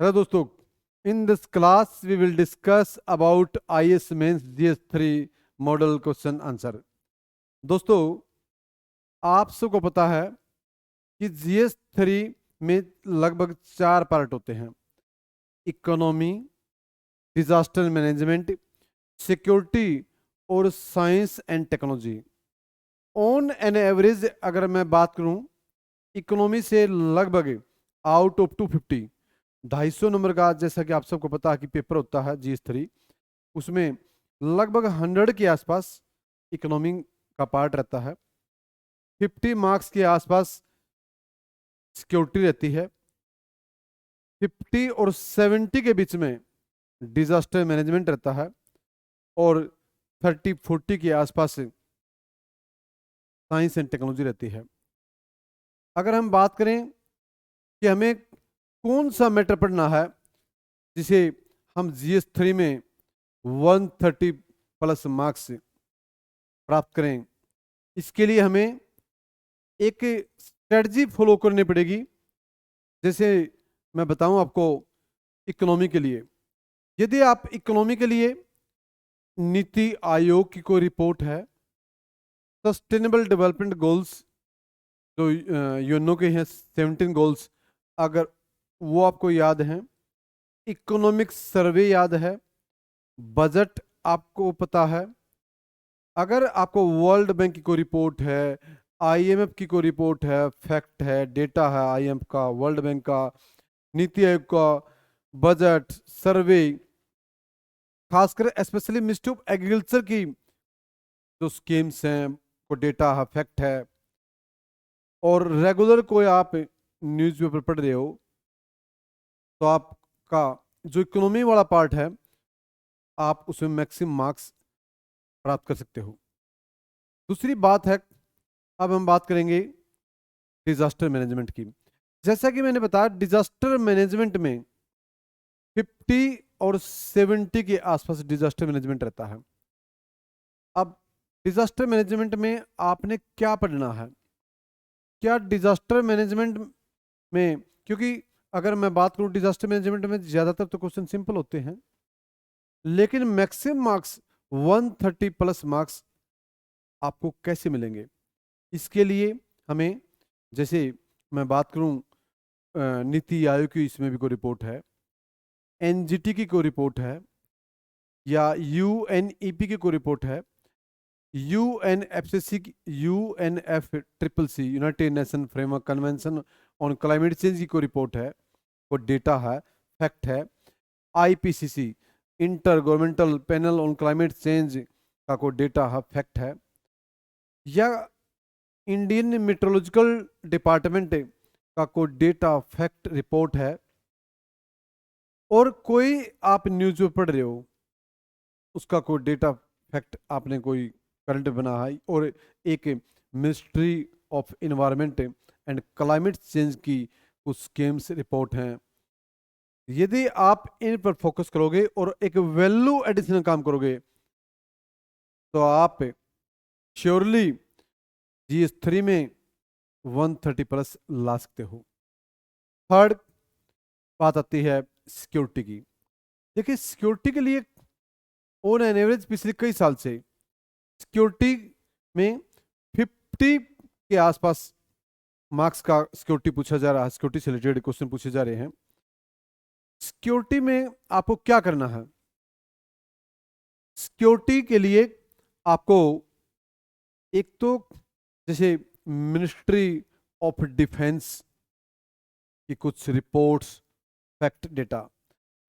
Hello दोस्तों, in this class we will discuss about IAS mains GS3 model question answer. दोस्तों, आप सबको पता है कि GS3 में लगभग 4 पार्ट होते हैं: इकोनॉमी, डिजास्टर मैनेजमेंट, सिक्योरिटी और science and technology. On an average अगर मैं बात करूं, इकोनॉमी से लगभग आउट ऑफ 250 250 नंबर का, जैसा कि आप सबको पता है कि पेपर होता है GS3, उसमें लगभग 100 के आसपास इकोनॉमी का पार्ट रहता है। 50 मार्क्स के आसपास सिक्योरिटी रहती है। 50 और 70 के बीच में डिजास्टर मैनेजमेंट रहता है और 30-40 के आसपास साइंस एंड टेक्नोलॉजी रहती है। अगर हम बात करें कि हमें कौन सा मैटर पढ़ना है जिसे हम GS3 में 130 प्लस मार्क्स प्राप्त करें, इसके लिए हमें एक स्ट्रेटजी फॉलो करनी पड़ेगी। जैसे मैं बताऊं आपको, इकोनॉमी के लिए, यदि आप इकोनॉमी के लिए नीति आयोग की कोई रिपोर्ट है, सस्टेनेबल डेवलपमेंट गोल्स जो यूएनओ के हैं 17 गोल्स, अगर वो आपको याद हैं, इकोनॉमिक सर्वे याद है, बजट आपको पता है, अगर आपको वर्ल्ड बैंक की कोई रिपोर्ट है, IMF की कोई रिपोर्ट है, फैक्ट है, डेटा है, IMF का, वर्ल्ड बैंक का, नीति आयोग का, बजट, सर्वे, खासकर स्पेशली मिनिस्ट्री ऑफ एग्रीकल्चर की जो स्कीम्स हैं, को डेटा है, फैक्ट है, और रेगुलर कोई आप न्यूज़पेपर पढ़ रहे हो, तो आपका जो इकोनॉमी वाला पार्ट है, आप उसमें मैक्सिमम मार्क्स प्राप्त कर सकते हो। दूसरी बात है, अब हम बात करेंगे डिजास्टर मैनेजमेंट की। जैसा कि मैंने बताया, डिजास्टर मैनेजमेंट में 50 और 70 के आसपास डिजास्टर मैनेजमेंट रहता है। अब डिजास्टर मैनेजमेंट में आपने क्या पढ़ना है, क्या डिजास्टर मैनेजमेंट में, क्योंकि अगर मैं बात करूं डिजास्टर मैनेजमेंट में ज्यादातर तो क्वेश्चन सिंपल होते हैं, लेकिन मैक्सिमम मार्क्स 130 प्लस मार्क्स आपको कैसे मिलेंगे, इसके लिए हमें, जैसे मैं बात करूं नीति आयोग की, इसमें भी कोई रिपोर्ट है, NGT की कोई रिपोर्ट है, या UNEP की कोई रिपोर्ट है, UNFCC की, UNFCCC United nation framework convention on climate change की कोई रिपोर्ट है, कोई डेटा है, फैक्ट है, IPCC inter governmental panel on climate change का कोई डेटा है, फैक्ट है, या इंडियन मेट्रोलॉजिकल डिपार्टमेंट का कोई डेटा फैक्ट रिपोर्ट है, और कोई आप न्यूज़ में पढ़ रहे हो, उसका कोई डेटा फैक्ट आपने कोई करंट बना है, और एक ministry of environment and climate change की कुछ स्कीम्स रिपोर्ट हैं। यदि आप इन पर फोकस करोगे और एक वैल्यू एडिशनल काम करोगे, तो आप श्योरली GS3 में 130 प्लस ला सकते हो। थर्ड बात आती है सिक्योरिटी की। देखिए, सिक्योरिटी के लिए ऑन एन एवरेज पिछले कई साल से सिक्योरिटी में 50 के आसपास मार्क्स का सिक्योरिटी पूछा जा रहा है, सिक्योरिटी से रिलेटेड क्वेश्चन पूछे जा रहे हैं। सिक्योरिटी में आपको क्या करना है, सिक्योरिटी के लिए आपको एक तो जैसे मिनिस्ट्री ऑफ डिफेंस की कुछ reports, fact, data,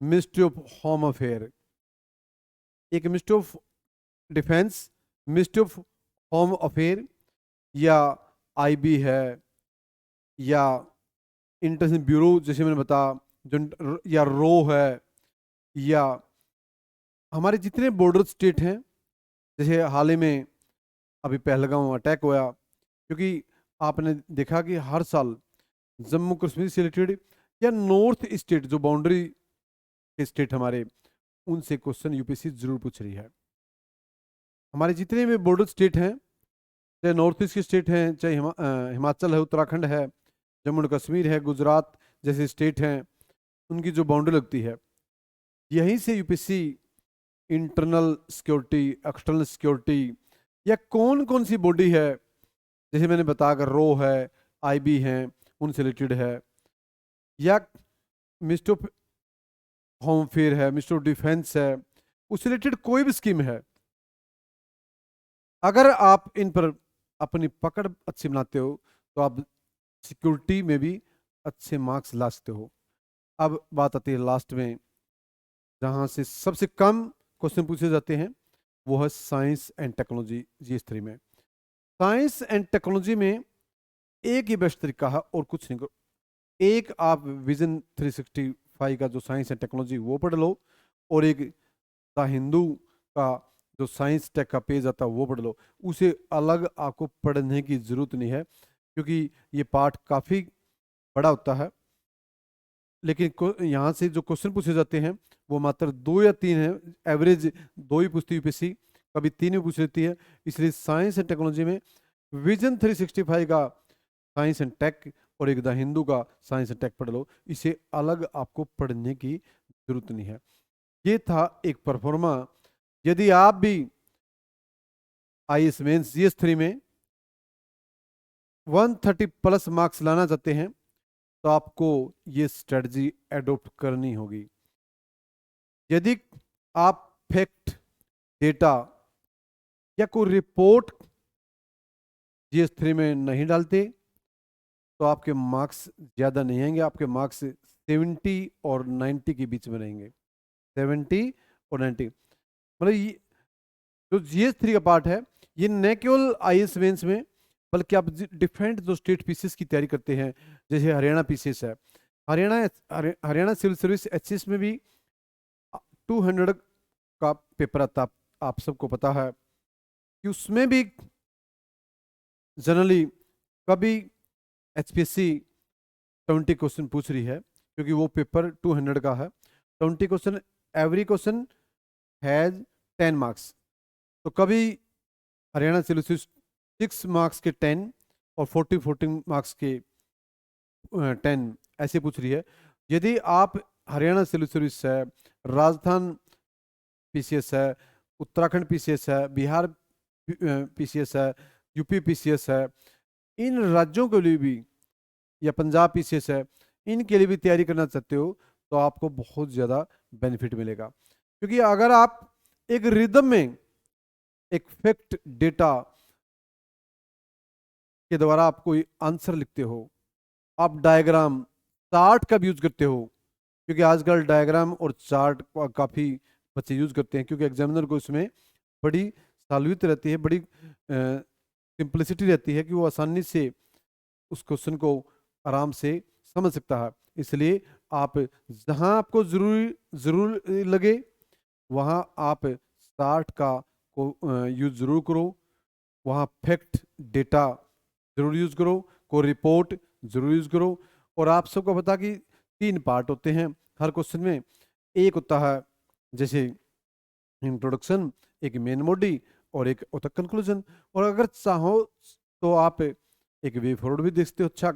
ministry of home affair, एक ministry of defence, ministry of home affair, या IB है, या इंटरनेशनल ब्यूरो जैसे मैंने बताया, जो, या रो है, या हमारे जितने बॉर्डर स्टेट हैं, जैसे हाल ही में अभी पहलगाम अटैक हुआ, क्योंकि आपने देखा कि हर साल जम्मू कश्मीर से रिलेटेड या नॉर्थ स्टेट जो बाउंड्री के स्टेट हमारे, उनसे क्वेश्चन UPSC जरूर पूछ रही है। हमारे जितने भी बॉर्डर स्टेट हैं, चाहे नॉर्थ ईस्ट के स्टेट हैं, चाहे हिमाचल है, उत्तराखंड है, जम्मू एंड कश्मीर है, गुजरात जैसे स्टेट हैं, उनकी जो बाउंड्री लगती है, यहीं से UPSC internal security, external security या कौन कौन सी बॉडी है, जैसे मैंने बताया अगर रो है, आईबी है, उनसे रिलेटेड है, या मिनिस्ट्री ऑफ होम अफेयर है, मिनिस्ट्री ऑफ डिफेंस है, उससे रिलेटेड कोई भी स्कीम है, अगर आप इन पर अपनी पकड़ अच्छी बनाते हो तो आप सिक्योरिटी में भी अच्छे मार्क्स ला सकते हो। अब बात आती है लास्ट में, जहां से सबसे कम क्वेश्चन पूछे जाते हैं, वो है साइंस एंड टेक्नोलॉजी GS3 में। साइंस एंड टेक्नोलॉजी में एक ही बेस्ट तरीका है और कुछ नहीं करो। एक आप विजन 365 का जो साइंस एंड टेक्नोलॉजी वो पढ़ लो, और एक द हिंदू का जो साइंस टेक का पेज आता है वो पढ़ लो। उसे अलग आपको पढ़ने की जरूरत नहीं है, क्योंकि ये पार्ट काफ़ी बड़ा होता है। लेकिन यहाँ से जो क्वेश्चन पूछे जाते हैं वो मात्र 2 या 3 है, एवरेज 2 ही पूछती है यूपीएससी, कभी 3 भी पूछ लेती है। इसलिए साइंस एंड टेक्नोलॉजी में विजन 365 का साइंस एंड टेक और एक द हिंदू का साइंस एंड टेक पढ़ लो, इसे अलग आपको पढ़ने की जरूरत नहीं है। ये था एक परफॉर्मा। यदि आप भी IAS मेंस GS3 में 130 प्लस मार्क्स लाना चाहते हैं तो आपको ये स्ट्रेटजी एडॉप्ट करनी होगी। यदि आप फैक्ट, डेटा या कोई रिपोर्ट GS3 में नहीं डालते तो आपके मार्क्स ज़्यादा नहीं आएंगे, आपके मार्क्स 70 और 90 के बीच में रहेंगे। 70 और 90 मतलब ये जो GS3 का पार्ट है, ये न केवल IAS मेंस में, बल्कि आप डिफरेंट जो स्टेट पीसीएस की तैयारी करते हैं, जैसे हरियाणा पीसीएस है, हरियाणा सिविल सर्विस HCS में भी 200 का पेपर आता, आप सबको पता है कि उसमें भी जनरली कभी HPSC 20 क्वेश्चन पूछ रही है, क्योंकि वो पेपर 200 का है। 20 question, every question has 10 marks. तो कभी हरियाणा सिविल सर्विस 6 मार्क्स के 10 और 14 मार्क्स के 10 ऐसे पूछ रही है। यदि आप हरियाणा सिविल सर्विस है, राजस्थान पीसीएस है, उत्तराखंड पीसीएस है, बिहार पीसीएस है, यूपी पीसीएस है, इन राज्यों के लिए भी, या पंजाब पीसीएस है, इनके लिए भी तैयारी करना चाहते हो तो आपको बहुत ज़्यादा बेनिफिट मिलेगा। क्योंकि अगर आप एक रिदम में एक फैक्ट, डेटा के द्वारा आप कोई आंसर लिखते हो, आप डायग्राम, चार्ट का भी यूज करते हो, क्योंकि आजकल डायग्राम और चार्ट काफ़ी बच्चे यूज करते हैं, क्योंकि एग्जामिनर को इसमें बड़ी सालवियत रहती है, बड़ी सिंपलिसिटी रहती है कि वो आसानी से उस क्वेश्चन को आराम से समझ सकता है। इसलिए आप जहां आपको जरूर लगे वहां आप चार्ट का को यूज जरूर करो, वहां फैक्ट, डेटा जरूर यूज करो, को रिपोर्ट जरूर यूज करो। और आप सबको पता कि 3 पार्ट होते हैं हर क्वेश्चन में। एक होता है जैसे इंट्रोडक्शन, एक मेन बॉडी और एक होता कंक्लूजन। और अगर चाहो तो आप एक वे फॉरवर्ड भी देख सकते हो। अच्छा